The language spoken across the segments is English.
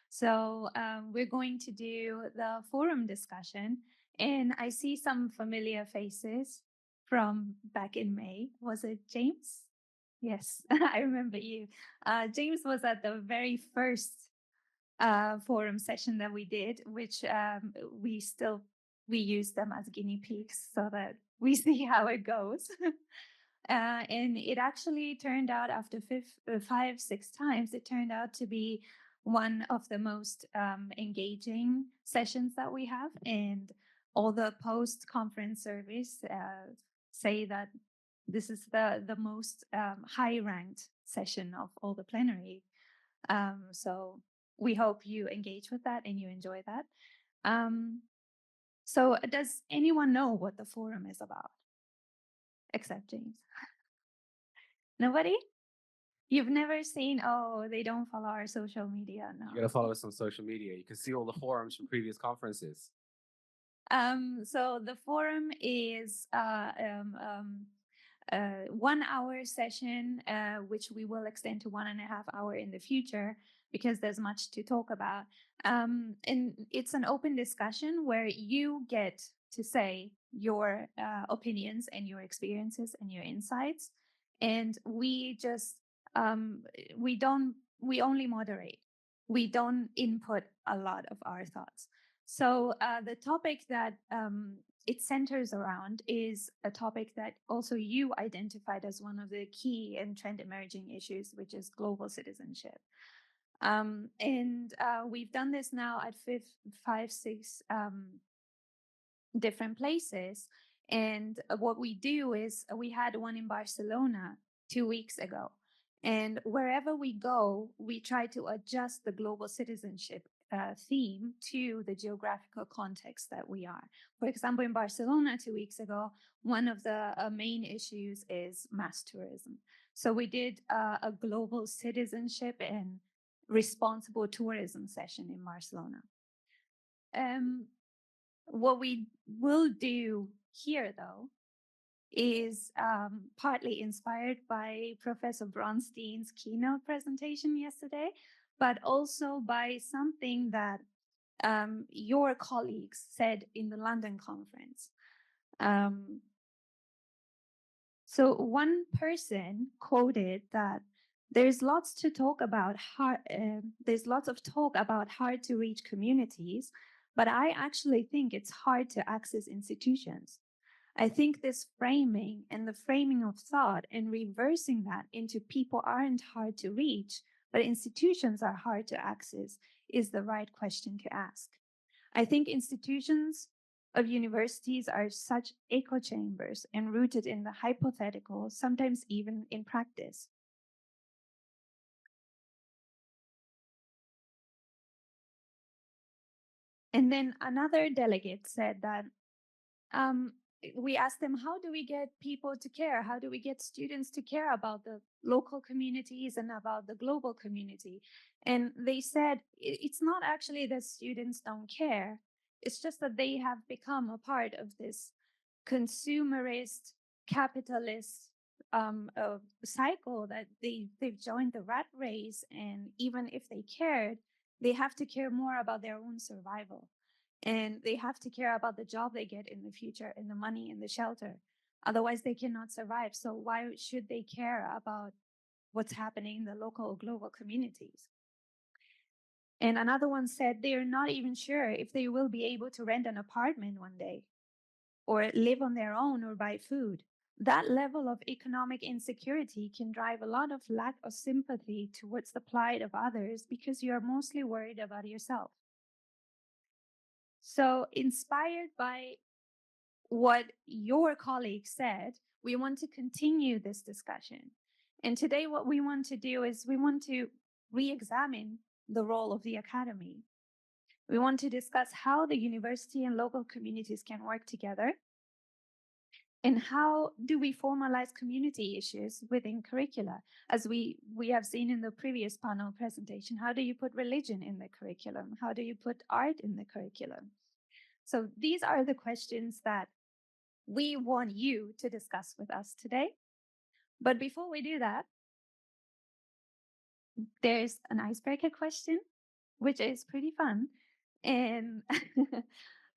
So we're going to do the forum discussion, and I see some familiar faces from back in May. Was it James? Yes, I remember you. James was at the very first forum session that we did, which we use them as guinea pigs so that we see how it goes. And it actually turned out after 5, 6 times, it turned out to be one of the most engaging sessions that we have. And all the post conference surveys say that this is the most high ranked session of all the plenary. So we hope you engage with that and you enjoy that. So does anyone know what the forum is about? Except James. Nobody? You've never seen, oh, they don't follow our social media. No. You gotta follow us on social media. You can see all the forums from previous conferences. So the forum is 1 hour session, which we will extend to 1.5 hours in the future because there's much to talk about. And it's an open discussion where you get to say your opinions and your experiences and your insights. And we just, we only moderate. We don't input a lot of our thoughts. So the topic that it centers around is a topic that also you identified as one of the key and trend emerging issues, which is global citizenship. And we've done this now at 5, 6 different places. And what we do is we had one in Barcelona 2 weeks ago. And wherever we go, we try to adjust the global citizenship theme to the geographical context that we are. For example, in Barcelona 2 weeks ago, one of the main issues is mass tourism. So we did a global citizenship and responsible tourism session in Barcelona. What we will do here, though, is partly inspired by Professor Bronstein's keynote presentation yesterday, but also by something that your colleagues said in the London conference. So one person quoted that there's lots to talk about there's lots of talk about hard to reach communities, but I actually think it's hard to access institutions. I think this framing and the framing of thought and reversing that into people aren't hard to reach, but institutions are hard to access is the right question to ask. I think institutions of universities are such echo chambers and rooted in the hypothetical, sometimes even in practice. And then another delegate said that we asked them, how do we get people to care? How do we get students to care about the local communities and about the global community? And they said, it's not actually that students don't care. It's just that they have become a part of this consumerist, capitalist cycle that they've joined the rat race. And even if they cared, they have to care more about their own survival. And they have to care about the job they get in the future and the money and the shelter. Otherwise, they cannot survive. So why should they care about what's happening in the local or global communities? And another one said they're not even sure if they will be able to rent an apartment one day or live on their own or buy food. That level of economic insecurity can drive a lot of lack of sympathy towards the plight of others because you are mostly worried about yourself. So, inspired by what your colleague said, we want to continue this discussion. And today, what we want to do is we want to re examine the role of the academy. We want to discuss how the university and local communities can work together. And how do we formalize community issues within curricula? As we have seen in the previous panel presentation, how do you put religion in the curriculum? How do you put art in the curriculum? So these are the questions that we want you to discuss with us today. But before we do that, there's an icebreaker question. which is pretty fun. And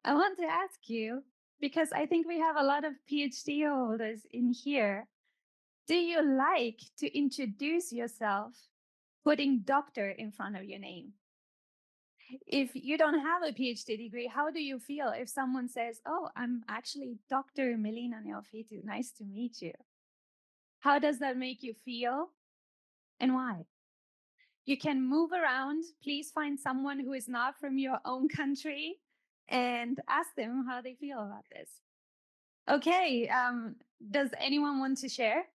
I want to ask you, because I think we have a lot of PhD holders in here. Do you like to introduce yourself putting doctor in front of your name? If you don't have a PhD degree, how do you feel if someone says, "Oh, I'm actually Dr. Melina Neofitu. Nice to meet you." How does that make you feel and why? You can move around. Please find someone who is not from your own country and ask them how they feel about this. Okay, does anyone want to share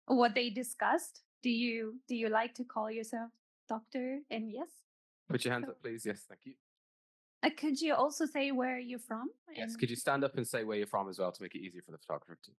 what they discussed? Do you like to call yourself doctor? And yes, Put your hands so up, please. Yes, thank you. could you also say where you're from? Yes, And could you stand up and say where you're from as well to make it easier for the photographer to?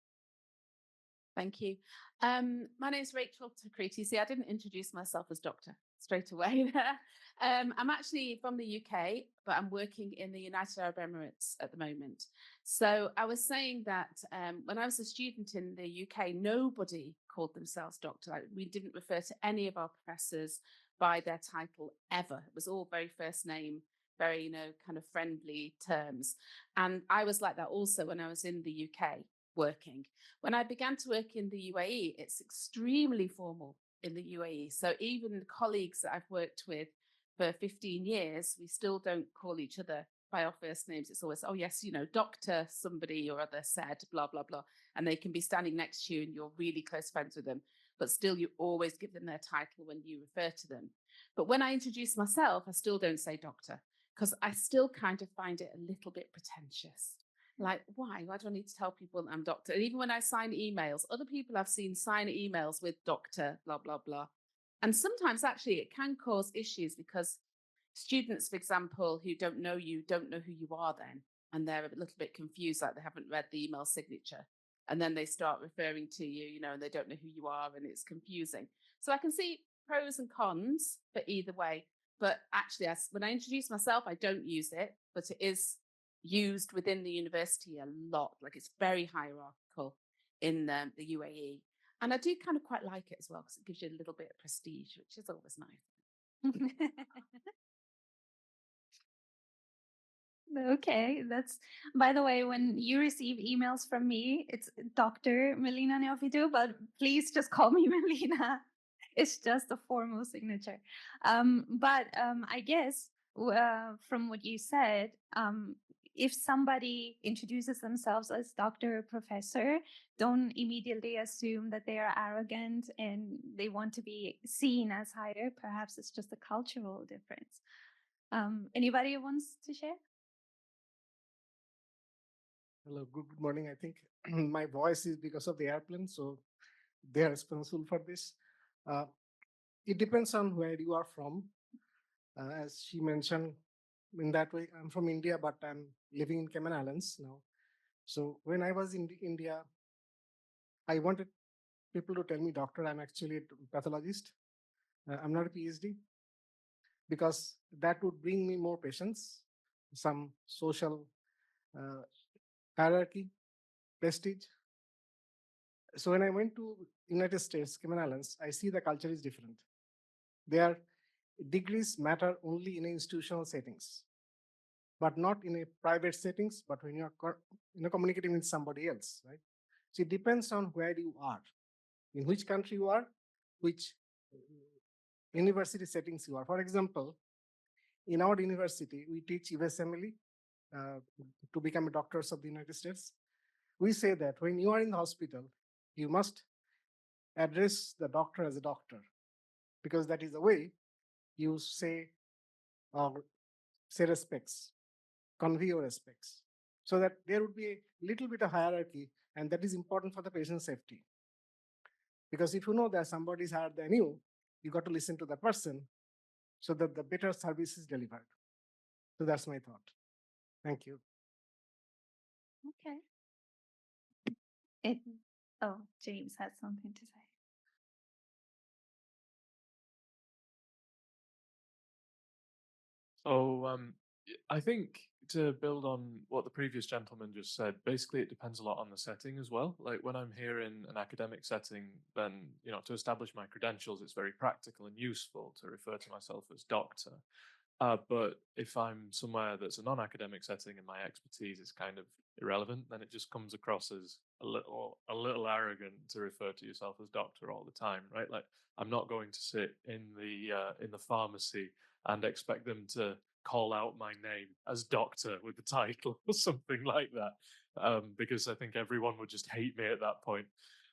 Thank you. My name is Rachel Takriti. See, I didn't introduce myself as doctor straight away there. I'm actually from the UK, but I'm working in the United Arab Emirates at the moment. So I was saying that when I was a student in the UK, nobody called themselves doctor. Like, we didn't refer to any of our professors by their title ever. It was all very first name, very, kind of friendly terms. And I was like that also when I was in the UK working. When I began to work in the UAE, it's extremely formal in the UAE. So even colleagues that I've worked with for 15 years, we still don't call each other by our first names. It's always, oh, yes, Dr. somebody or other said, blah, blah, blah. And they can be standing next to you and you're really close friends with them. But still, you always give them their title when you refer to them. But when I introduce myself, I still don't say doctor because I still kind of find it a little bit pretentious. Like, why? Why do I need to tell people that I'm doctor? And even when I sign emails, other people I've seen sign emails with doctor, blah, blah, blah. And sometimes actually it can cause issues because students, for example, who don't know you, don't know who you are then. And they're a little bit confused, like they haven't read the email signature. And then they start referring to you, and they don't know who you are and it's confusing. So I can see pros and cons for either way. But actually, when I introduce myself, I don't use it, but it is used within the university a lot. Like, it's very hierarchical in the UAE. And I do kind of quite like it as well because it gives you a little bit of prestige, which is always nice. Okay, that's, by the way, when you receive emails from me, it's Dr. Melina Neofitu, but please just call me Melina. It's just a formal signature. But I guess from what you said, if somebody introduces themselves as doctor or professor, don't immediately assume that they are arrogant and they want to be seen as higher. Perhaps it's just a cultural difference. Anybody wants to share? Hello, good morning. I think my voice is because of the airplane, so they are responsible for this. Uh, it depends on where you are from. As she mentioned, in that way, I'm from India, but I'm living in Cayman Islands now. So when I was in India, I wanted people to tell me, doctor, I'm actually a pathologist. I'm not a PhD, because that would bring me more patience, some social hierarchy, prestige. So when I went to United States, Cayman Islands, I see the culture is different. Their degrees matter only in institutional settings, but not in a private settings, but when you're communicating with somebody else, right? So it depends on where you are, in which country you are, which university settings you are. For example, in our university, we teach USMLE to become a doctors of the United States. We say that when you are in the hospital, you must address the doctor as a doctor, because that is the way you say or say respects, convey your respects, so that there would be a little bit of hierarchy, and that is important for the patient safety. Because if you know that somebody is higher than you, you got to listen to the person so that the better service is delivered. So that's my thought. Thank you. Okay. Oh, James has something to say. Oh, I think to build on what the previous gentleman just said, basically it depends a lot on the setting as well. Like when I'm here in an academic setting, then, to establish my credentials, it's very practical and useful to refer to myself as doctor. But if I'm somewhere that's a non-academic setting and my expertise is kind of irrelevant, then it just comes across as a little arrogant to refer to yourself as doctor all the time, right? Like I'm not going to sit in the pharmacy and expect them to call out my name as doctor with the title or something like that, because I think everyone would just hate me at that point.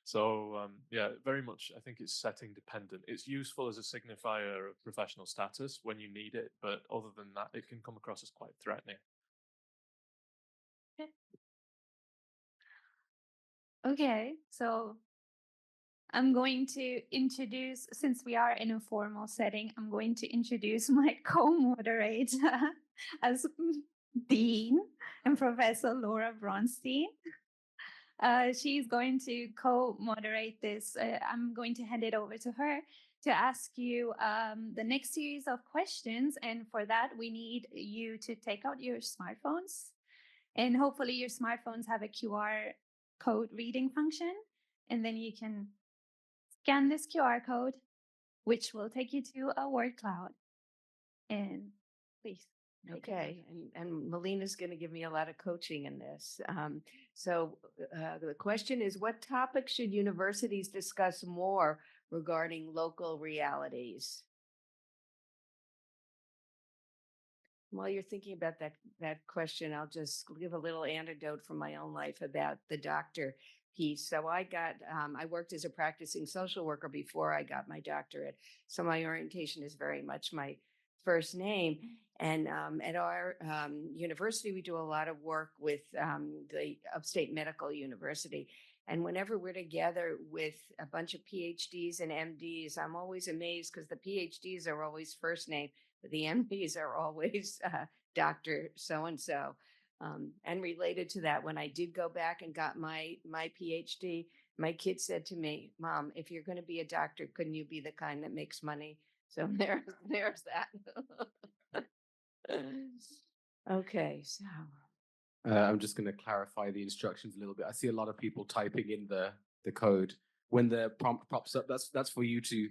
So yeah, very much I think it's setting dependent. It's useful as a signifier of professional status when you need it, but other than that, it can come across as quite threatening. Okay, so I'm going to introduce, since we are in a formal setting, I'm going to introduce my co-moderator as Dean and Professor Laura Bronstein. She's going to co-moderate this. I'm going to hand it over to her to ask you the next series of questions. And for that, we need you to take out your smartphones. And hopefully your smartphones have a QR code reading function. And then you can scan this QR code, which will take you to a word cloud. And please. Okay, and Melina's going to give me a lot of coaching in this. So the question is, what topics should universities discuss more regarding local realities? While you're thinking about that question, I'll just give a little anecdote from my own life about the doctor piece. So I worked as a practicing social worker before I got my doctorate. So my orientation is very much my first name. And at our university, we do a lot of work with the Upstate Medical University. And whenever we're together with a bunch of PhDs and MDs, I'm always amazed because the PhDs are always first name, but the MDs are always Dr. So-and-so. And related to that, when I did go back and got my PhD, my kid said to me, "Mom, if you're going to be a doctor, couldn't you be the kind that makes money?" So there's that. Okay, so I'm just going to clarify the instructions a little bit. I see a lot of people typing in the code. When the prompt pops up, that's for you to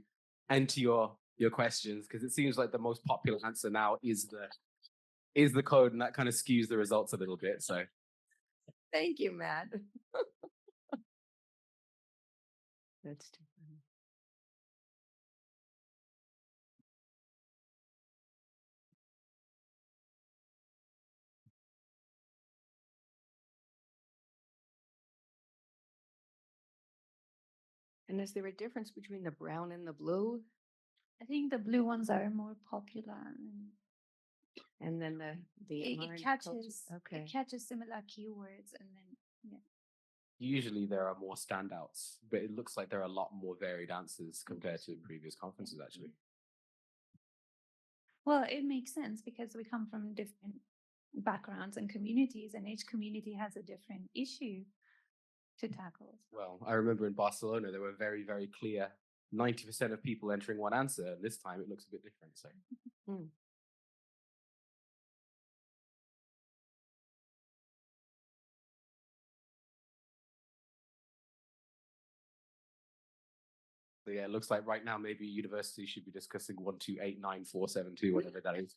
enter your questions, because it seems like the most popular answer now is the code, and that kind of skews the results a little bit. So thank you, Matt. That's too funny. And is there a difference between the brown and the blue? I think the blue ones are more popular. And then the It orange catches okay. it catches similar keywords, and then yeah. usually there are more standouts, but it looks like there are a lot more varied answers compared to previous conferences, actually. Well, it makes sense because we come from different backgrounds and communities, and each community has a different issue to tackle. Well, I remember in Barcelona, there were very, very clear 90% of people entering one answer. And this time it looks a bit different. So So yeah, it looks like right now maybe university should be discussing 1289472, whatever that is.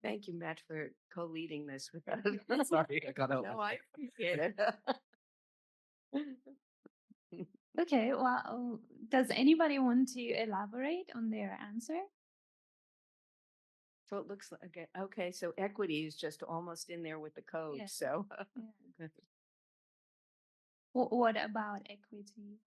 Thank you, Matt, for co-leading this with us. Sorry, I got out. No, I appreciate it. Okay, well, does anybody want to elaborate on their answer? So it looks like okay. So equity is just almost in there with the code. Yeah. So Yeah. What about equity?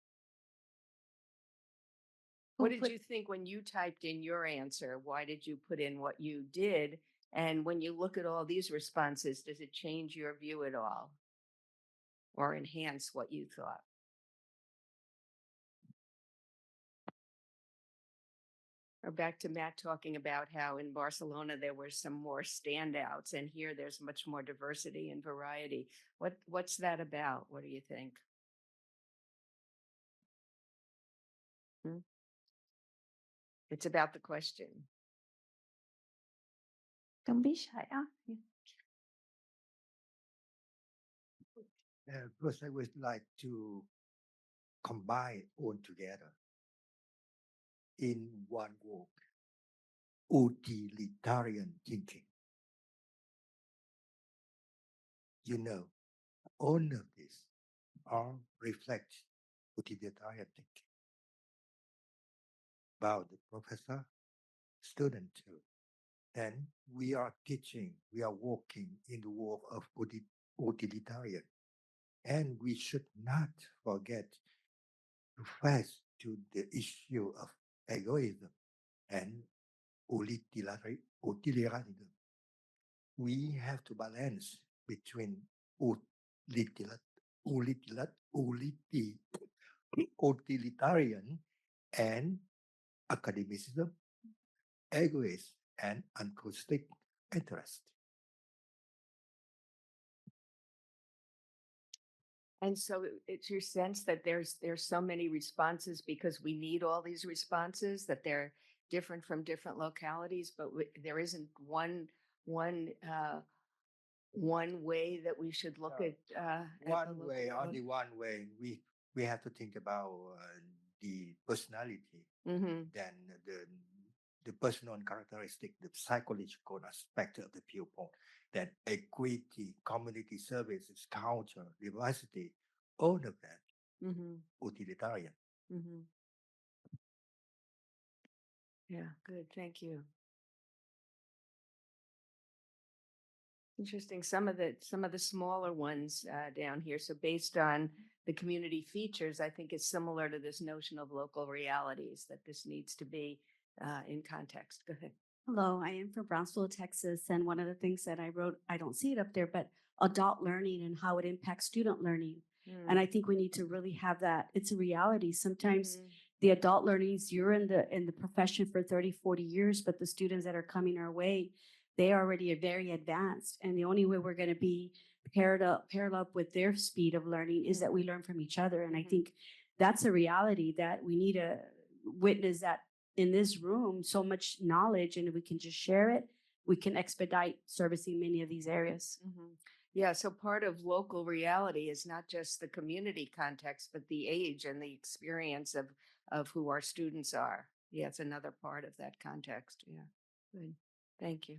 what did you think when you typed in your answer? Why did you put in what you did? And when you look at all these responses, does it change your view at all or enhance what you thought? Or back to Matt talking about how in Barcelona there were some more standouts, and here there's much more diversity and variety. What's that about? What do you think? It's about the question. Don't be shy. Because I would like to combine all together in one group. utilitarian thinking. You know, all of this all reflect utilitarian thinking about the professor, student too. Then we are teaching, we are working in the world of utilitarian. And we should not forget to face to the issue of egoism and utilitarianism. We have to balance between utilitarian and academicism, egoist, and altruistic interest. And so it's your sense that there's so many responses because we need all these responses, that they're different from different localities, but there isn't one way that we should look at one way, only one way. We have to think about the personality, then the personal characteristic, the psychological aspect of the viewpoint, then equity, community services, culture, diversity, all of that, utilitarian. Yeah, good. Thank you. Interesting. Some of the smaller ones down here. So based on the community features, I think it's similar to this notion of local realities, that this needs to be in context. Go ahead. Hello, I am from Brownsville, Texas. And one of the things that I wrote, I don't see it up there, but adult learning and how it impacts student learning. And I think we need to really have that. It's a reality. Sometimes the adult learnings, you're in the profession for 30, 40 years, but the students that are coming our way, they already are very advanced. And the only way we're going to be paired up with their speed of learning is that we learn from each other. And I think that's a reality that we need to witness, that in this room, so much knowledge, and if we can just share it, we can expedite servicing many of these areas. Yeah, so part of local reality is not just the community context, but the age and the experience of who our students are. Yeah, it's another part of that context. Yeah, good. Thank you.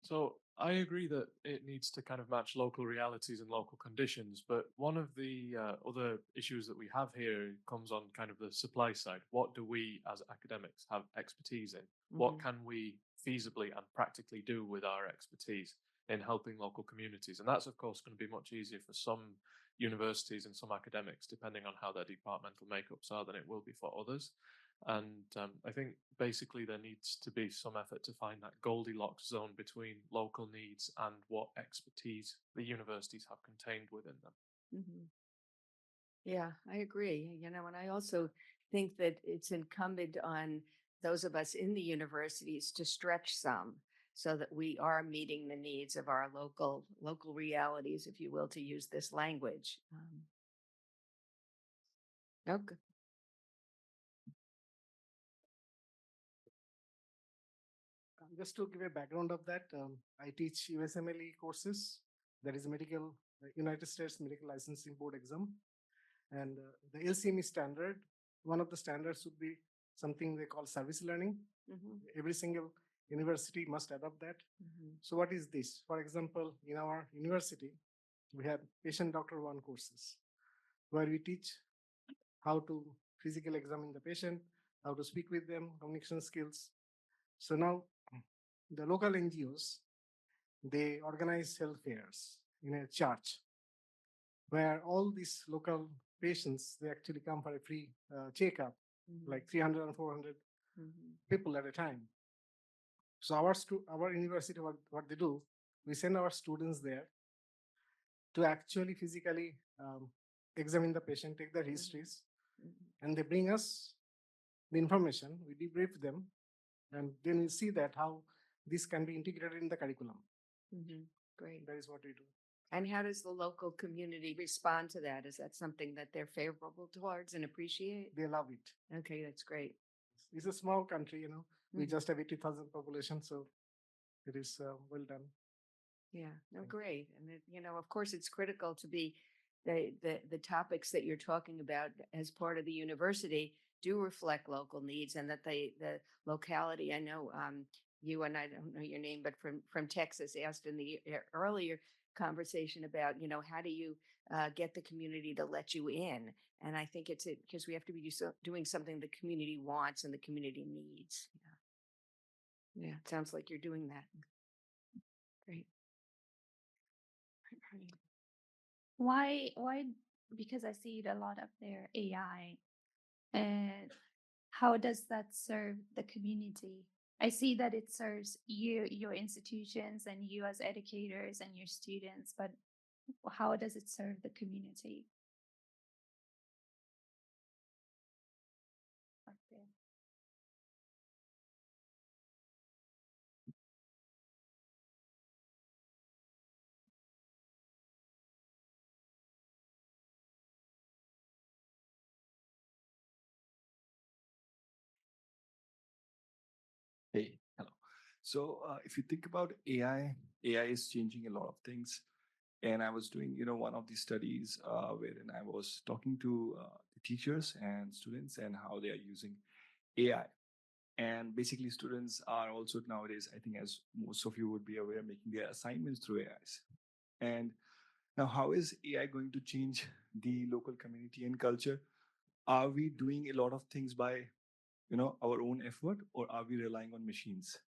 So I agree that it needs to kind of match local realities and local conditions. But one of the other issues that we have here comes on kind of the supply side. What do we as academics have expertise in? What can we feasibly and practically do with our expertise in helping local communities? And that's, of course, going to be much easier for some universities and some academics, depending on how their departmental makeups are, than it will be for others. And I think basically there needs to be some effort to find that Goldilocks zone between local needs and what expertise the universities have contained within them. Yeah, I agree. And I also think that it's incumbent on those of us in the universities to stretch some so that we are meeting the needs of our local realities, if you will, to use this language. Okay. Just to give a background of that, I teach USMLE courses. That is United States Medical Licensing Board exam. And the LCME standard, one of the standards would be something they call service learning. Every single university must adopt that. So what is this? For example, in our university, we have patient doctor 1 courses where we teach how to physically examine the patient, how to speak with them, communication skills. So now the local NGOs, they organize health fairs in a church where all these local patients, they actually come for a free checkup, like 300 and 400 people at a time. So our university, what they do, we send our students there to actually physically examine the patient, take their histories, and they bring us the information, we debrief them, and then we see that how this can be integrated in the curriculum. Great. That is what we do. And how does the local community respond to that? Is that something that they're favorable towards and appreciate? They love it. Okay, that's great. It's a small country, we just have 80,000 population, so it is well done. Yeah, no, great. And of course, it's critical to be the topics that you're talking about as part of the university do reflect local needs, and that the locality. I know you, and I don't know your name, but from Texas, asked in the earlier conversation about, how do you get the community to let you in? And I think it's because we have to be doing something the community wants and the community needs. Yeah, it sounds like you're doing that. Great. Why? Because I see it a lot up there, AI. And how does that serve the community? I see that it serves you, your institutions, and you as educators and your students, but how does it serve the community? Up there. Hey, hello. So if you think about AI is changing a lot of things. And I was doing, one of these studies wherein I was talking to the teachers and students and how they are using AI. And basically, students are also nowadays, I think, as most of you would be aware, making their assignments through AIs. And now, how is AI going to change the local community and culture? Are we doing a lot of things by our own effort, or are we relying on machines?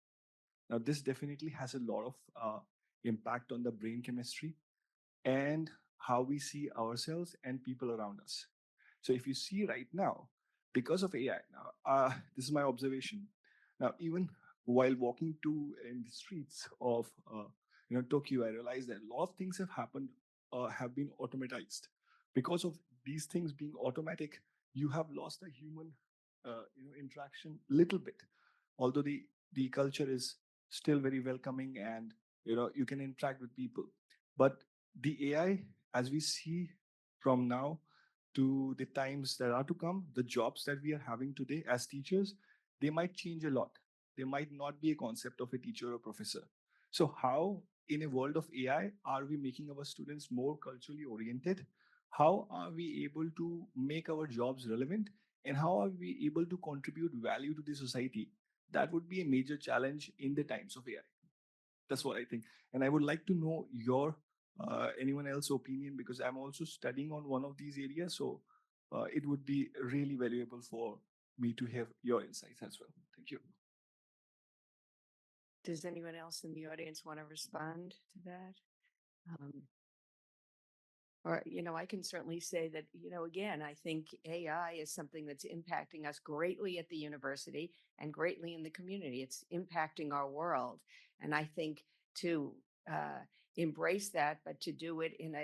Now, this definitely has a lot of impact on the brain chemistry and how we see ourselves and people around us. So, if you see right now, because of AI, now this is my observation. Now, even while walking to in the streets of Tokyo, I realized that a lot of things have happened, have been automatized. Because of these things being automatic, you have lost the human interaction little bit. Although the culture is still very welcoming, and you can interact with people, but the AI, as we see from now to the times that are to come, the jobs that we are having today as teachers, they might change a lot. They might not be a concept of a teacher or professor. So, how in a world of AI are we making our students more culturally oriented? How are we able to make our jobs relevant? And how are we able to contribute value to the society? That would be a major challenge in the times of AI. That's what I think. And I would like to know your anyone else opinion, because I'm also studying on one of these areas. So it would be really valuable for me to have your insights as well. Thank you. Does anyone else in the audience want to respond to that? Or, I can certainly say that, again, I think AI is something that's impacting us greatly at the university and greatly in the community. It's impacting our world. And I think to embrace that, but to do it in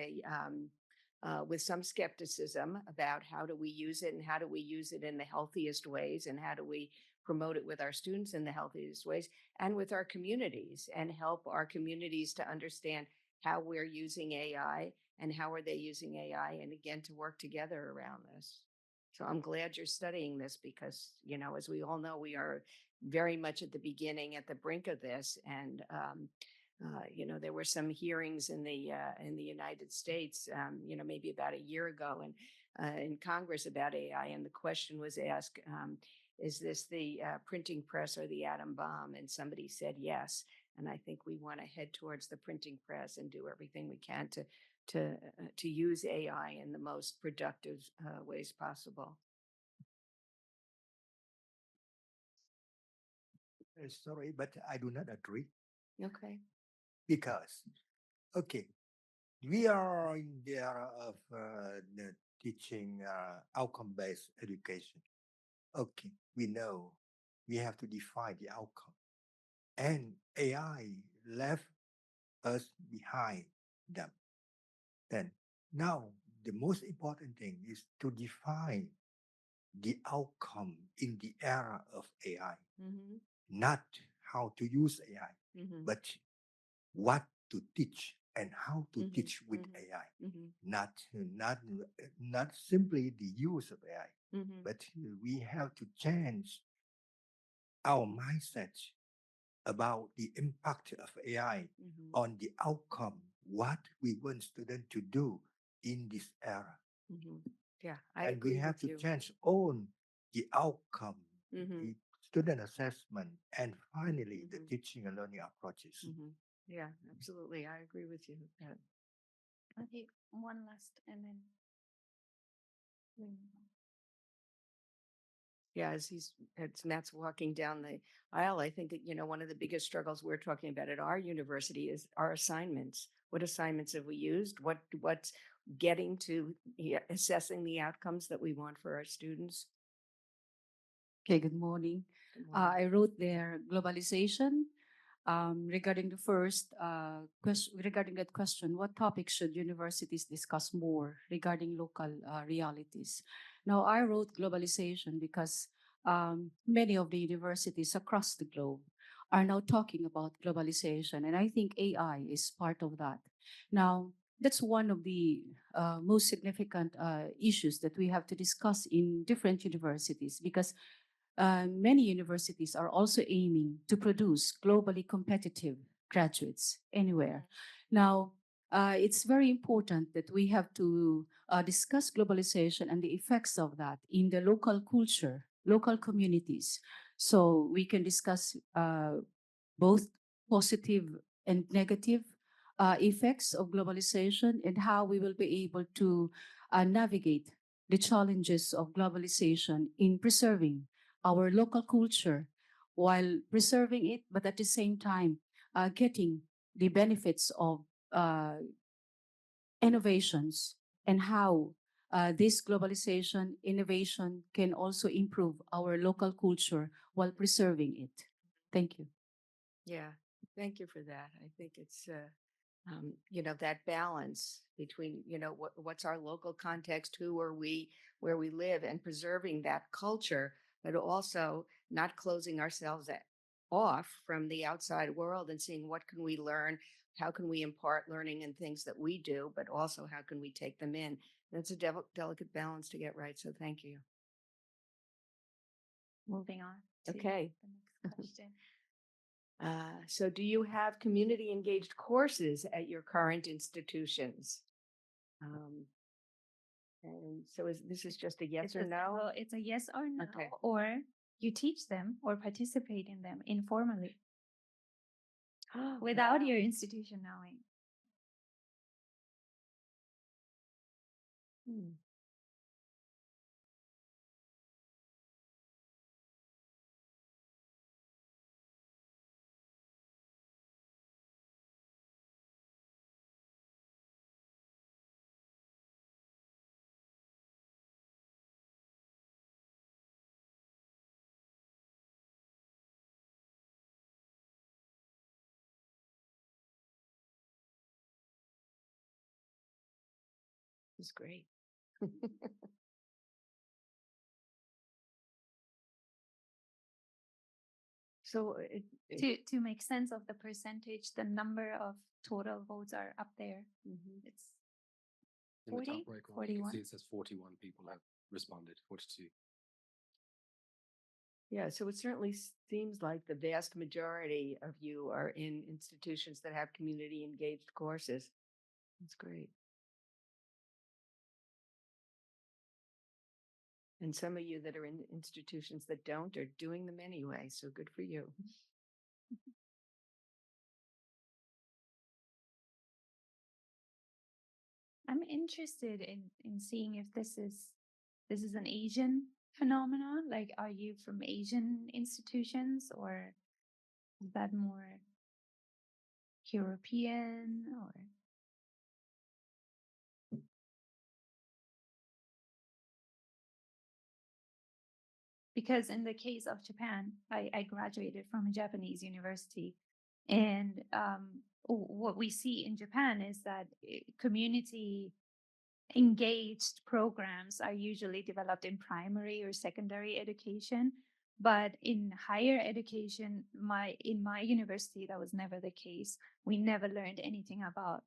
with some skepticism about how do we use it, and how do we use it in the healthiest ways, and how do we promote it with our students in the healthiest ways, and with our communities, and help our communities to understand how we're using AI and how are they using AI, and again, to work together around this. So I'm glad you're studying this, because, as we all know, we are very much at the beginning, at the brink of this. And, there were some hearings in the United States, maybe about a year ago, and in Congress about AI. And the question was asked, is this the printing press or the atom bomb? And somebody said yes. And I think we want to head towards the printing press and do everything we can to use AI in the most productive ways possible. Sorry, but I do not agree. Okay. Because, okay, we are in the era of the teaching outcome-based education. Okay, we know we have to define the outcome. And AI left us behind them. Then now the most important thing is to define the outcome in the era of AI, not how to use AI, but what to teach and how to teach with AI. Not simply the use of AI, but we have to change our mindset about the impact of AI on the outcome, what we want students to do in this era. Yeah, I And we agree have with to you. change on the outcome, Mhm. the student assessment, and finally the Mhm. teaching and learning approaches. Yeah, absolutely. I agree with you. Yeah. Okay, one last and then we move on. Yeah, as Matt's walking down the aisle, I think that, one of the biggest struggles we're talking about at our university is our assignments. What assignments have we used? What's getting to assessing the outcomes that we want for our students? Okay, good morning. Good morning. I wrote there globalization. Regarding the first question, regarding that question, what topics should universities discuss more regarding local realities? Now, I wrote globalization because many of the universities across the globe are now talking about globalization, and I think AI is part of that. Now, that's one of the most significant issues that we have to discuss in different universities because many universities are also aiming to produce globally competitive graduates anywhere. Now, it's very important that we have to discuss globalization and the effects of that in the local culture, local communities. So we can discuss both positive and negative effects of globalization and how we will be able to navigate the challenges of globalization in preserving our local culture while preserving it, but at the same time, getting the benefits of innovations and how this globalization innovation can also improve our local culture while preserving it. Thank you. Yeah, thank you for that. I think it's, that balance between, what's our local context, who are we, where we live, and preserving that culture, but also not closing ourselves off from the outside world and seeing what can we learn, how can we impart learning and things that we do, but also how can we take them in. That's a delicate balance to get right. So thank you. Moving on to Okay. the next question. So do you have community engaged courses at your current institutions? And so this is just a yes or no? Well, it's a yes or no, Okay. or you teach them or participate in them informally without your institution knowing. It's great. So To make sense of the percentage, the number of total votes are up there. It's In the 40, top right corner, you can 41. see it says 41 people have responded, 42. yeah, so it certainly seems like the vast majority of you are in institutions that have community engaged courses. That's great. And some of you that are in institutions that don't are doing them anyway. So good for you. I'm interested in seeing if this is an Asian phenomenon. Like, are you from Asian institutions, or is that more European, or? Because in the case of Japan, I graduated from a Japanese university, and what we see in Japan is that community engaged programs are usually developed in primary or secondary education, but in higher education, in my university, that was never the case. We never learned anything about.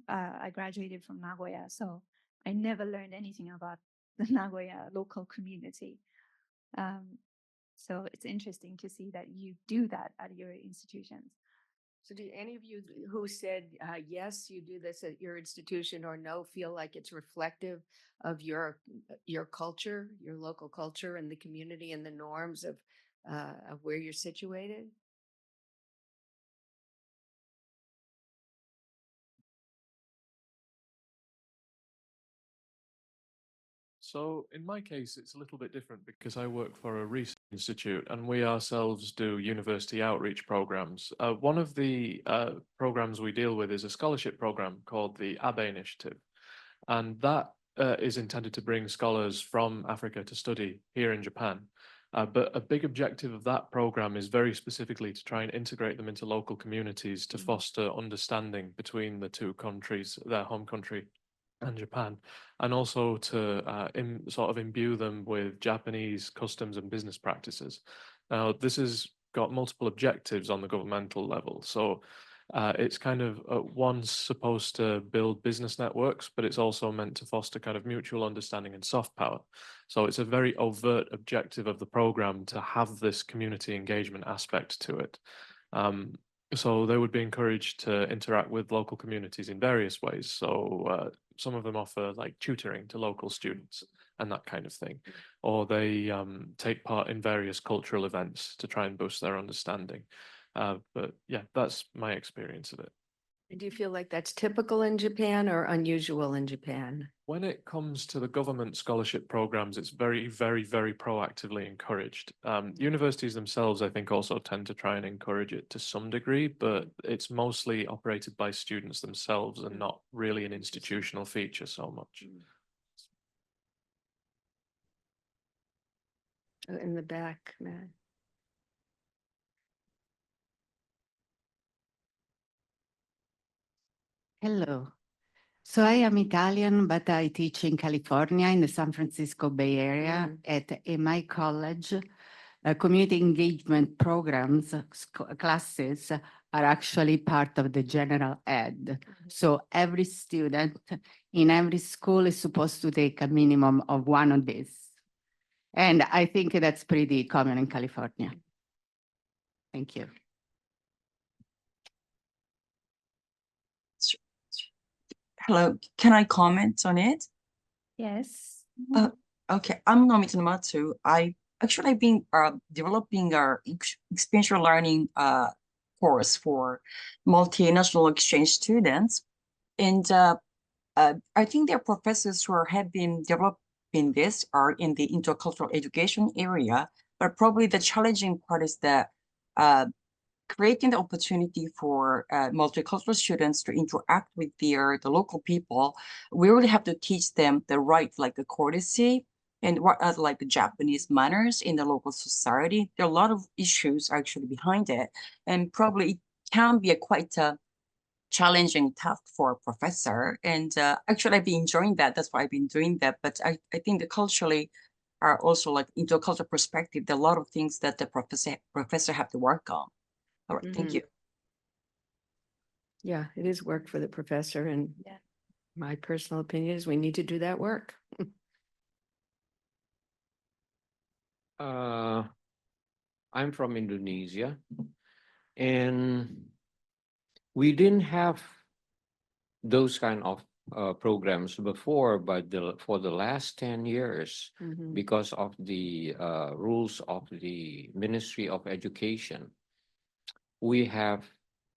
I graduated from Nagoya, so I never learned anything about the Nagoya local community. So it's interesting to see that you do that at your institutions. So do any of you who said yes, you do this at your institution, or no, feel like it's reflective of your culture, your local culture and the community and the norms of where you're situated? So in my case, it's a little bit different because I work for a research institute and we ourselves do university outreach programs. One of the programs we deal with is a scholarship program called the Abe Initiative. And that is intended to bring scholars from Africa to study here in Japan. But a big objective of that program is very specifically to try and integrate them into local communities to foster understanding between the two countries, their home country and Japan, and also to sort of imbue them with Japanese customs and business practices. Now, this has got multiple objectives on the governmental level. So it's kind of once supposed to build business networks, but it's also meant to foster kind of mutual understanding and soft power. So it's a very overt objective of the program to have this community engagement aspect to it. So they would be encouraged to interact with local communities in various ways. So some of them offer like tutoring to local students and that kind of thing, or they take part in various cultural events to try and boost their understanding. But yeah, that's my experience of it. And do you feel like that's typical in Japan or unusual in Japan? When it comes to the government scholarship programs, it's very, very, very proactively encouraged. Universities themselves, I think, also tend to try and encourage it to some degree, but it's mostly operated by students themselves and not really an institutional feature so much. In the back, Matt. Hello. So I am Italian, but I teach in California in the San Francisco Bay Area at my college. Community engagement programs, classes are actually part of the general ed. So every student in every school is supposed to take a minimum of one of these. And I think that's pretty common in California. Thank you. Hello, can I comment on it? Yes. Okay, I'm Nomita Namatu. I've been developing our experiential learning course for multinational exchange students. And I think there are professors who have been developing this are in the intercultural education area, but probably the challenging part is that creating the opportunity for multicultural students to interact with the local people. We really have to teach them the right, like the courtesy and what are like the Japanese manners in the local society. There are a lot of issues actually behind it, and probably it can be a quite a challenging task for a professor. And actually I've been enjoying that. That's why I've been doing that. But I think that culturally are also like intercultural perspective, there are a lot of things that the professor have to work on. All right, thank you. Yeah, it is work for the professor, and my personal opinion is we need to do that work. I'm from Indonesia, and we didn't have those kind of programs before, but for the last 10 years, because of the rules of the Ministry of Education, we have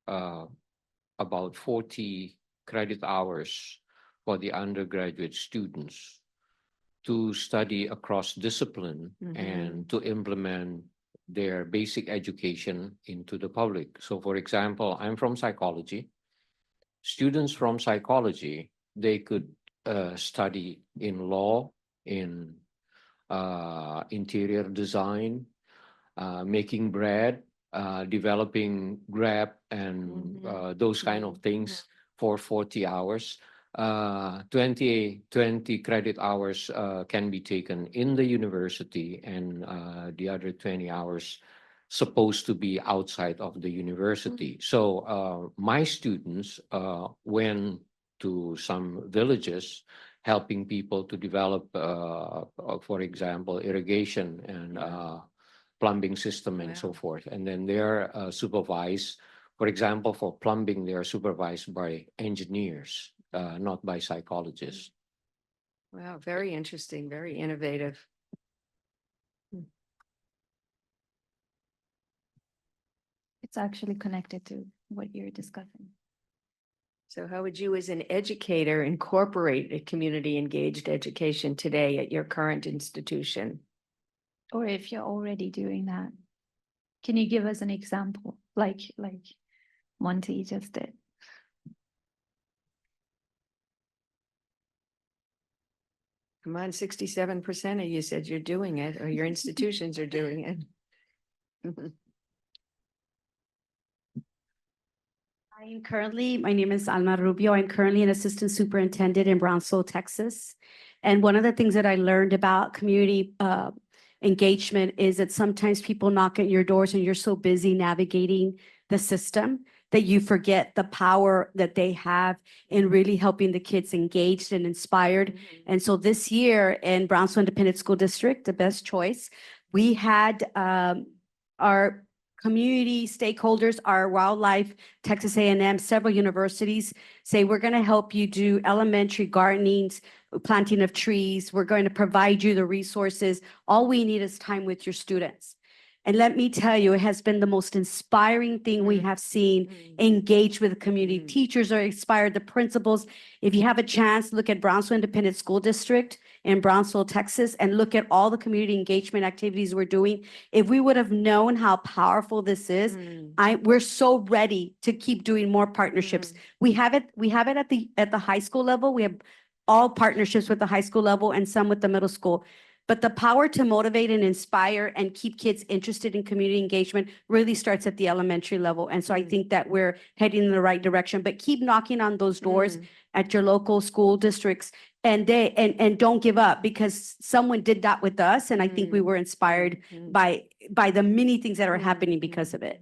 about 40 credit hours for the undergraduate students to study across discipline and to implement their basic education into the public. So for example, I'm from psychology. Students from psychology, they could study in law, in interior design, making bread, developing Grab and those kind of things for 40 hours. 20 credit hours can be taken in the university, and the other 20 hours supposed to be outside of the university. So my students went to some villages helping people to develop, for example, irrigation and plumbing system and so forth. And then they're supervised For example, for plumbing, they are supervised by engineers, not by psychologists. Wow, very interesting, very innovative. It's actually connected to what you're discussing. So how would you as an educator incorporate a community engaged education today at your current institution? Or if you're already doing that, can you give us an example like Monty just did? Come on, 67% of you said you're doing it, or your institutions are doing it. My name is Alma Rubio. I'm currently an assistant superintendent in Brownsville, Texas. And one of the things that I learned about community engagement is that sometimes people knock at your doors and you're so busy navigating the system that you forget the power that they have in really helping the kids engaged and inspired. And so this year in Brownsville Independent School District, the best choice, we had our community stakeholders, our wildlife, Texas A&M, several universities say, we're going to help you do elementary gardening, planting of trees. We're going to provide you the resources. All we need is time with your students. And let me tell you, it has been the most inspiring thing we have seen engage with the community. Teachers are inspired, the principals. If you have a chance, look at Brownsville Independent School District in Brownsville, Texas, and look at all the community engagement activities we're doing. If we would have known how powerful this is, we're so ready to keep doing more partnerships. We have it at the high school level. We have all partnerships with the high school level and some with the middle school. But the power to motivate and inspire and keep kids interested in community engagement really starts at the elementary level. And so I think that we're heading in the right direction, but keep knocking on those doors at your local school districts and don't give up, because someone did that with us. And I think we were inspired by the many things that are happening because of it.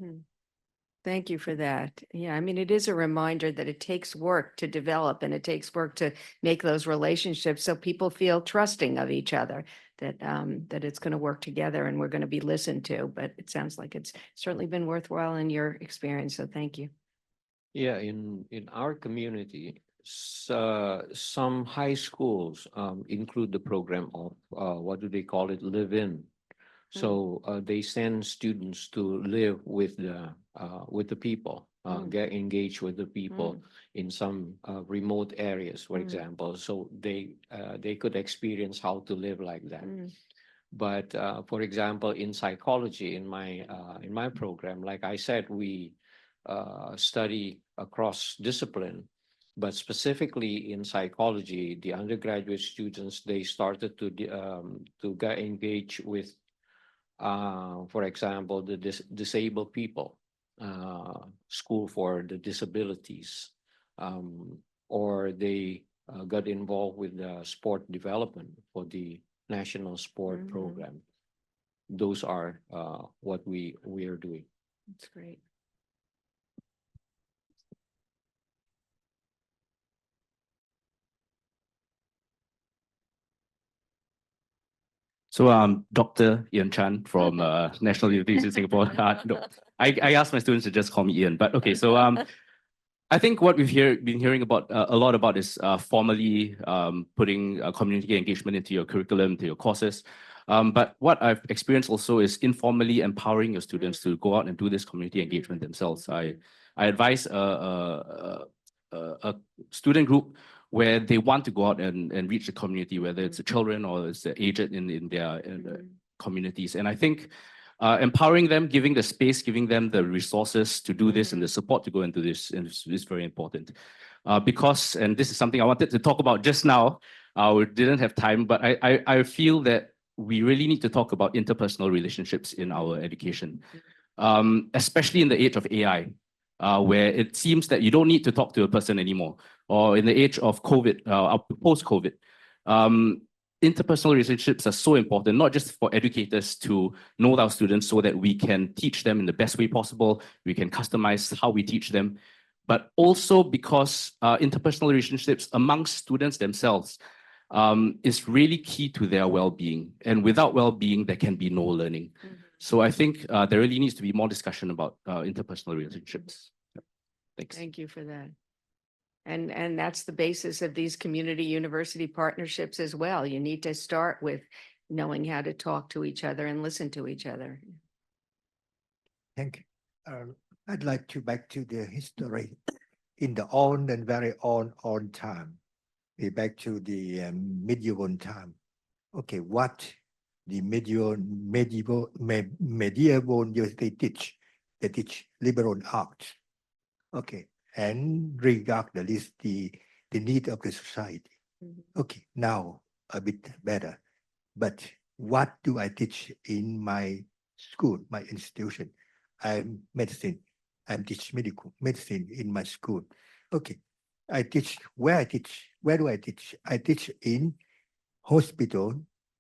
Thank you for that. Yeah, I mean, it is a reminder that it takes work to develop and it takes work to make those relationships so people feel trusting of each other, that it's going to work together and we're going to be listened to. But it sounds like it's certainly been worthwhile in your experience. So thank you. Yeah, in our community, some high schools include the program of what do they call it, live-in. So they send students to live with the people, get engaged with the people in some remote areas, for example. So they could experience how to live like that. But for example, in psychology, in my program, like I said, we study across discipline. But specifically in psychology, the undergraduate students, they started to get engaged with, for example, the disabled people, school for the disabilities, or they got involved with the sport development for the national sport program. Those are what we are doing. That's great. So Dr. Ian Chan from National University of Singapore. No, I asked my students to just call me Ian, but okay. So I think what we've been hearing about a lot about is formally putting community engagement into your curriculum, into your courses. But what I've experienced also is informally empowering your students to go out and do this community engagement themselves. I advise a student group where they want to go out and reach the community, whether it's the children or it's the aged in their communities. And I think empowering them, giving the space, giving them the resources to do this and the support to go into this is very important. Because, and this is something I wanted to talk about just now, we didn't have time, but I feel that we really need to talk about interpersonal relationships in our education, especially in the age of AI. Where it seems that you don't need to talk to a person anymore, or in the age of COVID, post-COVID. Interpersonal relationships are so important, not just for educators to know our students so that we can teach them in the best way possible, we can customize how we teach them, but also because interpersonal relationships amongst students themselves is really key to their well-being. And without well-being, there can be no learning. So I think there really needs to be more discussion about interpersonal relationships. Thanks. Thank you for that. And that's the basis of these community university partnerships as well. You need to start with knowing how to talk to each other and listen to each other. Thank you. I'd like to back to the history in the old and very old time. We back to the medieval time. Okay, what the medieval university teach? They teach liberal arts. Okay, and regardless the need of the society. Okay, now a bit better. But what do I teach in my school, my institution? I'm medicine. I'm teach medical medicine in my school. Okay, I teach where I teach. Where do I teach? I teach in hospital,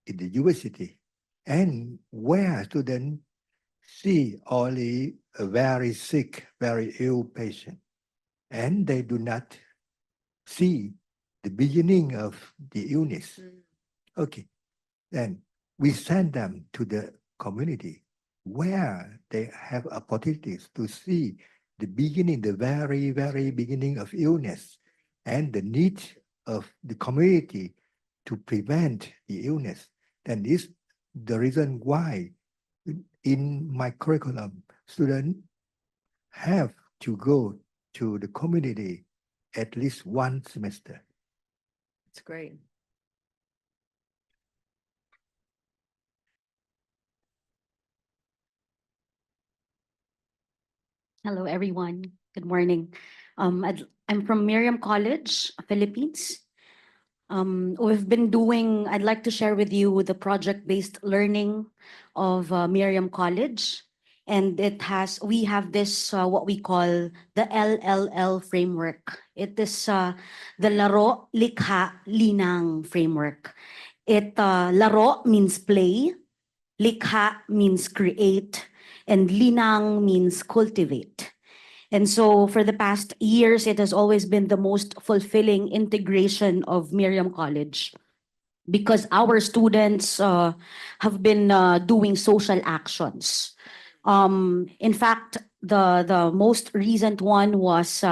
in the university, and where students see only a very sick, very ill patient, and they do not see the beginning of the illness. Okay, then we send them to the community where they have opportunities to see the beginning, the very, very beginning of illness and the need of the community to prevent the illness. Then this is the reason why in my curriculum, students have to go to the community at least one semester. It's great. Hello, everyone. Good morning. I'm from Miriam College, Philippines. I'd like to share with you the project-based learning of Miriam College. And we have this, what we call the LLL framework. It is the Laro, Likha, Linang framework. Laro means play, Likha means create, and Linang means cultivate. And so for the past years, it has always been the most fulfilling integration of Miriam College because our students have been doing social actions. In fact, the most recent one was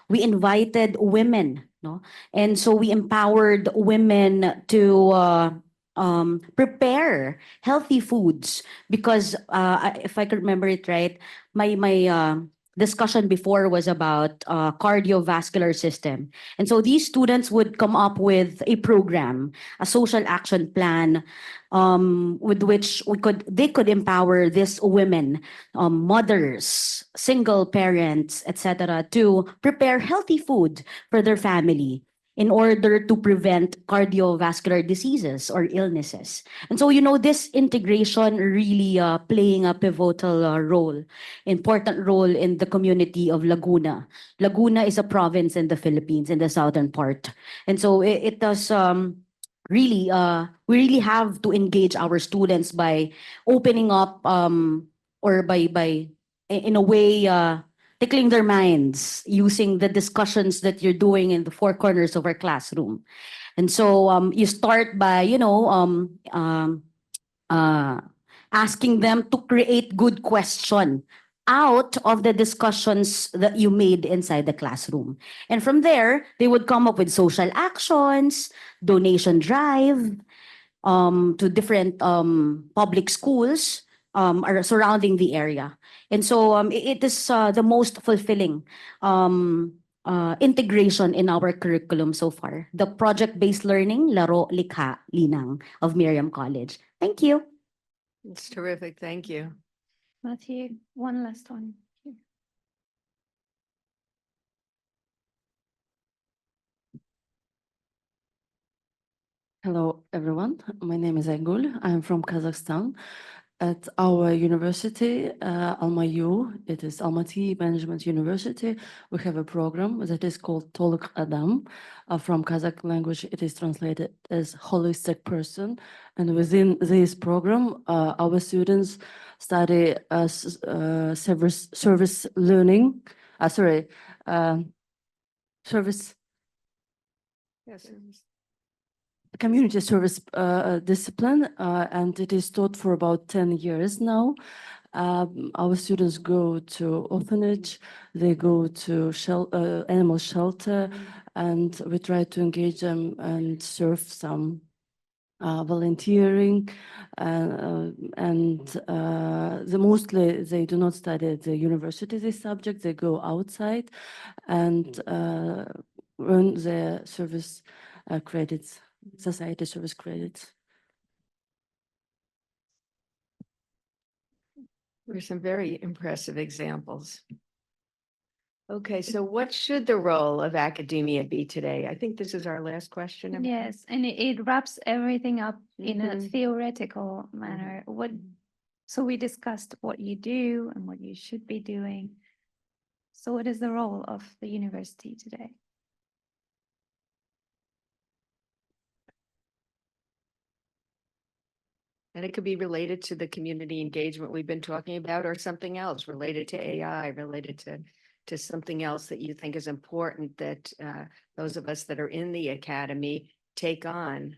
we invited women, no? And so we empowered women to prepare healthy foods because if I could remember it right, my discussion before was about cardiovascular system. And so these students would come up with a program, a social action plan, with which they could empower these women, mothers, single parents, etc., to prepare healthy food for their family in order to prevent cardiovascular diseases or illnesses. And so, this integration really playing a pivotal important role in the community of Laguna. Laguna is a province in the Philippines, in the southern part. And so it does we really have to engage our students by opening up or by in a way tickling their minds using the discussions that you're doing in the four corners of our classroom. And so you start by asking them to create good question out of the discussions that you made inside the classroom. And from there, they would come up with social actions, donation drive to different public schools are surrounding the area. And so it is the most fulfilling integration in our curriculum so far. The project-based learning, Laro, Likha, Linang of Miriam College. Thank you. It's terrific. Thank you. Matthew, one last one. Hello, everyone. My name is Aygul. I'm from Kazakhstan. At our university, Alma-U, it is Almaty Management University, we have a program that is called Toluk Adam. From Kazakh language, it is translated as holistic person. And within this program, our students study service learning, service Yes. community service discipline, and it is taught for about 10 years now. Our students go to orphanage, they go to animal shelter, and we try to engage them and serve some volunteering, mostly they do not study at the university this subject. They go outside and earn their service credits, society service credits. There's some very impressive examples. Okay, so what should the role of academia be today? I think this is our last question. Yes, and it wraps everything up in a theoretical manner. So we discussed what you do and what you should be doing. So what is the role of the university today? And it could be related to the community engagement we've been talking about, or something else related to AI, related to something else that you think is important that those of us that are in the academy take on.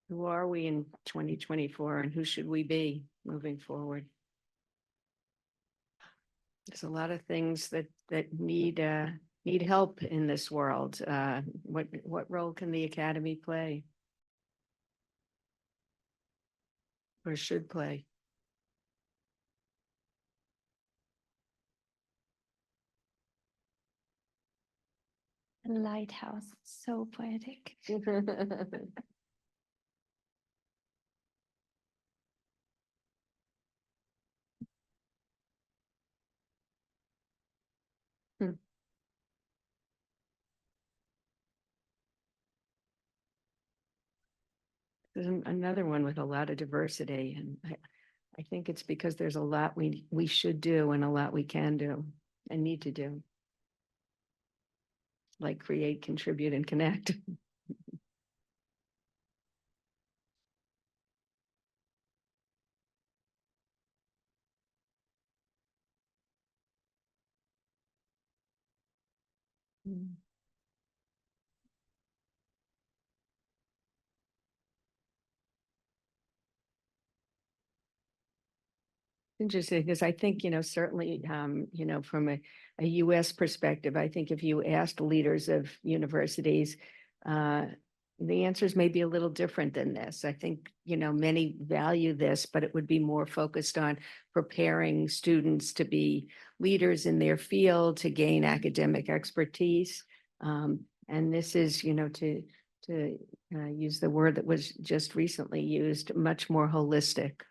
Who are we in 2024, and who should we be moving forward? There's a lot of things that need help in this world. What role can the academy play? Or should play? A lighthouse, so poetic. There's another one with a lot of diversity, and I think it's because there's a lot we should do and a lot we can do and need to do. Like create, contribute, and connect. Interesting, because I think, certainly, from a US perspective, I think if you asked leaders of universities, the answers may be a little different than this. I think, many value this, but it would be more focused on preparing students to be leaders in their field, to gain academic expertise. And this is, to use the word that was just recently used, much more holistic.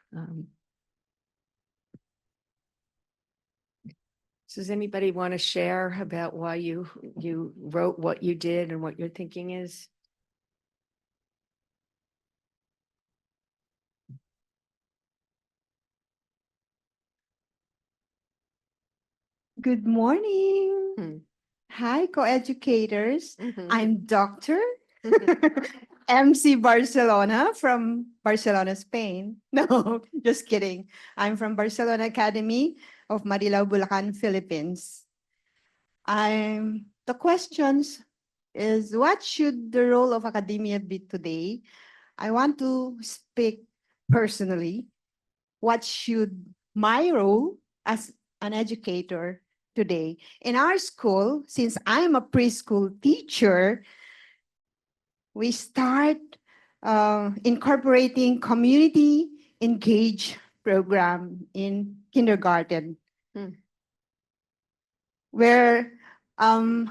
Does anybody want to share about why you wrote what you did and what your thinking is? Good morning. Hi, co-educators. I'm Dr. MC Barcelona from Barcelona, Spain. No, just kidding. I'm from Barcelona Academy of Marilao, Bulacan, Philippines. The questions is, what should the role of academia be today? I want to speak personally. What should my role as an educator today? In our school, since I'm a preschool teacher, we start incorporating community engaged program in kindergarten, where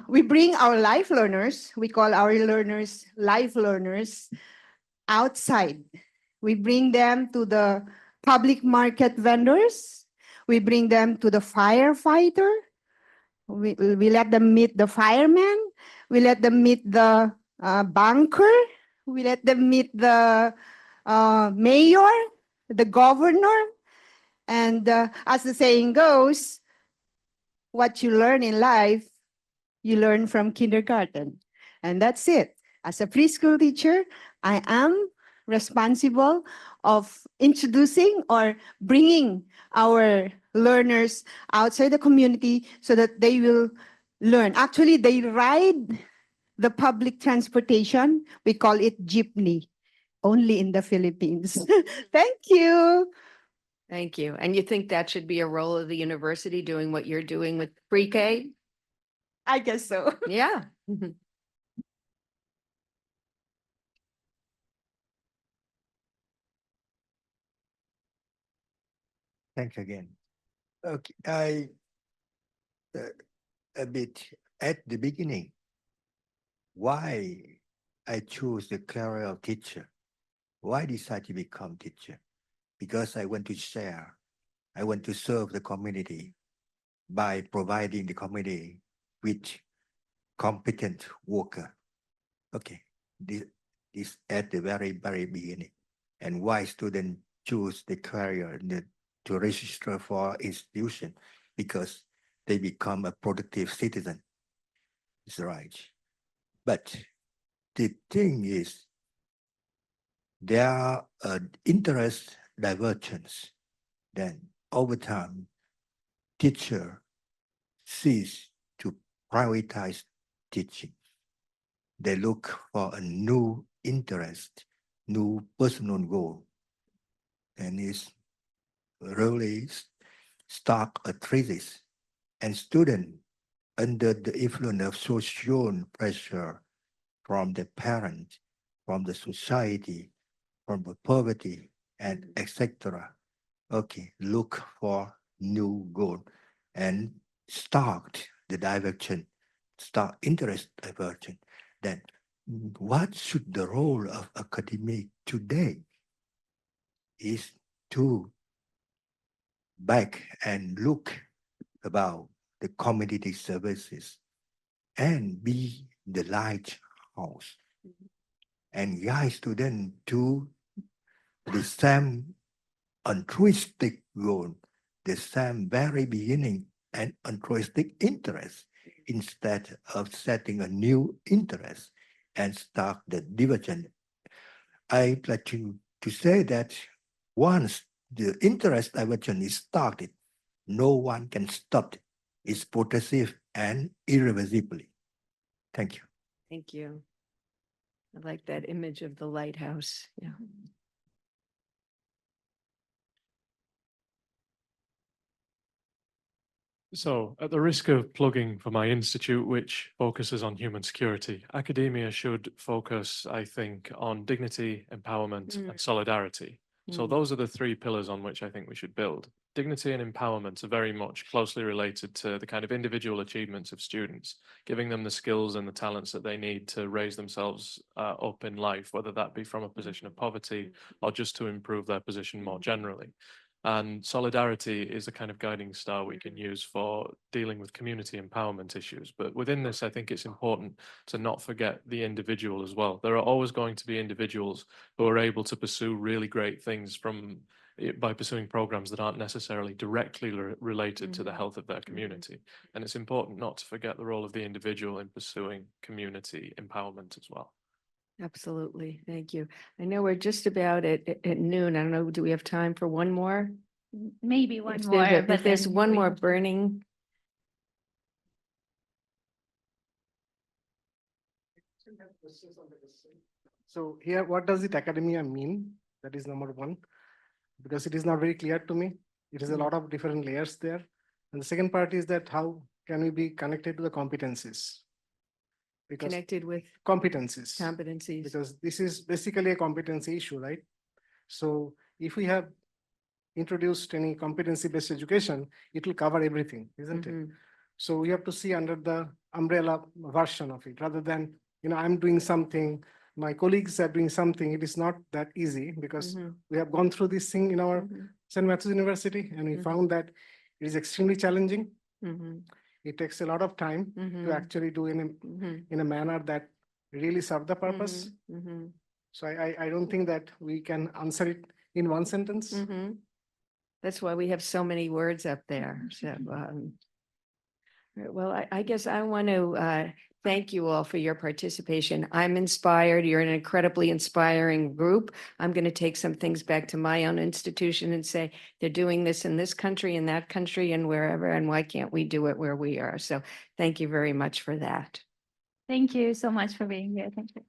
we bring our life learners, we call our learners life learners, outside. We bring them to the public market vendors. We bring them to the firefighter. We let them meet the fireman. We let them meet the banker. We let them meet the mayor, the governor. And as the saying goes, what you learn in life, you learn from kindergarten. And that's it. As a preschool teacher, I am responsible of introducing or bringing our learners outside the community so that they will learn. Actually, they ride the public transportation, we call it jeepney, only in the Philippines. Thank you. Thank you. And you think that should be a role of the university doing what you're doing with pre-K? I guess so. Yeah. Thanks again. Okay, I a bit at the beginning, why I choose the career of teacher. Why decide to become teacher? Because I want to share. I want to serve the community by providing the community with competent worker. Okay, this at the very beginning. And why students choose the career to register for institution? Because they become a productive citizen. It's right. But the thing is, there are interest divergence. Then over time, teacher cease to prioritize teaching. They look for a new interest, new personal goal. And it's really stark a thesis. And students under the influence of social pressure from the parent, from the society, from the poverty, and etc. Okay, look for new goal and start the diversion, start interest diversion. Then what should the role of academic today is to back and look about the community services and be the lighthouse and guide students to the same altruistic goal, the same very beginning and altruistic interest, instead of setting a new interest and start the diversion. I'd like to say that once the interest diversion is started, no one can stop it. It's progressive and irreversibly. Thank you. Thank you. I like that image of the lighthouse. Yeah. So, at the risk of plugging for my institute, which focuses on human security, academia should focus, I think, on dignity, empowerment, and solidarity. So those are the three pillars on which I think we should build. Dignity and empowerment are very much closely related to the kind of individual achievements of students, giving them the skills and the talents that they need to raise themselves up in life, whether that be from a position of poverty or just to improve their position more generally. And solidarity is a kind of guiding star we can use for dealing with community empowerment issues. But within this, I think it's important to not forget the individual as well. There are always going to be individuals who are able to pursue really great things by pursuing programs that aren't necessarily directly related to the health of their community. And it's important not to forget the role of the individual in pursuing community empowerment as well. Absolutely. Thank you. I know we're just about at noon. I don't know, do we have time for one more? Maybe one If more. if there's then one we more have to- burning. So here, what does it academia mean? That is number one, because it is not very clear to me. It is a lot of different layers there. And the second part is that how can we be connected to the competencies? Because Connected with competencies. competencies. Because this is basically a competency issue, right? So if we have introduced any competency-based education, it will cover everything, isn't it? So we have to see under the umbrella version of it, rather than, I'm doing something, my colleagues are doing something. It is not that easy, because we have gone through this thing in our St. Matthew's University, and we found that it is extremely challenging. It takes a lot of time to actually do in a manner that really serve the purpose. So I don't think that we can answer it in one sentence. That's why we have so many words up there. So, well, I guess I want to thank you all for your participation. I'm inspired. You're an incredibly inspiring group. I'm going to take some things back to my own institution and say, they're doing this in this country, in that country, and wherever, and why can't we do it where we are? So thank you very much for that. Thank you so much for being here. Thank you.